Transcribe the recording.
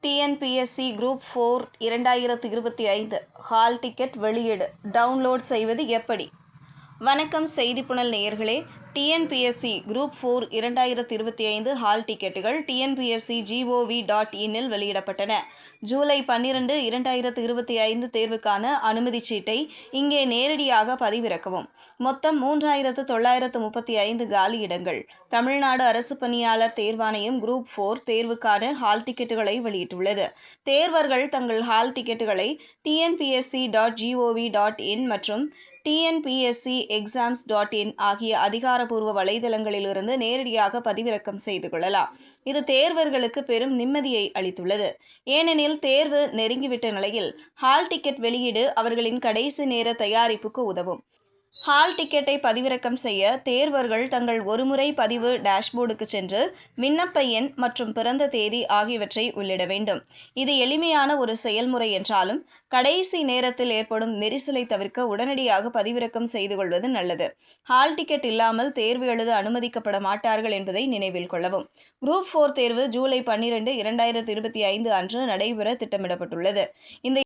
TNPSC group 4 2025 hall ticket வெளியீடு download செய்வது எப்படி? வணக்கம் செய்திப்புனல் நேயர்களே. டிஎன்பிஎஸ்சி குரூப் 4 2025 ஹால் டிக்கெட்டுகள் tnpsc.gov.in-இல் வெளியிடப்பட்டன. ஜூலை 12, 2025 தேர்வுக்கான அனுமதிச் சீட்டை இங்கே நேரடியாக பதிவிறக்கவும். மொத்தம் 3935 காலி இடங்கள். தமிழ்நாடு அரசு பணியாளர் தேர்வாணையம் குரூப் 4 தேர்வுக்கான ஹால் டிக்கெட்டுகளை வெளியிட்டுள்ளது. தேர்வர்கள் தங்கள் ஹால் டிக்கெட்டுகளை tnpsc.gov.in மற்றும் tnpscexams.in ஆகிய அதிகாரப்பூர்வ வலைதளங்களிலிருந்து நேரடியாக பதிவிறக்கம் செய்து கொள்ளலாம். இது தேர்வர்களுக்கு பெரும் நிம்மதியை அளித்துள்ளது. ஏனெனில் தேர்வு நெருங்கிவிட்ட நிலையில் ஹால் டிக்கெட் வெளியீடு அவர்களின் கடைசி நேர தயாரிப்புக்கு உதவும். ஹால் டிக்கெட்டை பதிவிறக்கம் செய்ய தேர்வர்கள் தங்கள் ஒருமுறை பதிவு டேஷ்போர்டுக்கு சென்று விண்ணப்ப எண் மற்றும் பிறந்த தேதி ஆகியவற்றை உள்ளிட வேண்டும். இது எளிமையான ஒரு செயல்முறை என்றாலும் கடைசி நேரத்தில் ஏற்படும் நெரிசலை தவிர்க்க உடனடியாக பதிவிறக்கம் செய்து கொள்வது நல்லது. ஹால் டிக்கெட் இல்லாமல் தேர்வு எழுத அனுமதிக்கப்பட மாட்டார்கள் என்பதை நினைவில் கொள்ளவும். குரூப் 4 தேர்வு ஜூலை 12, 2025 அன்று நடைபெற திட்டமிடப்பட்டுள்ளது. இந்த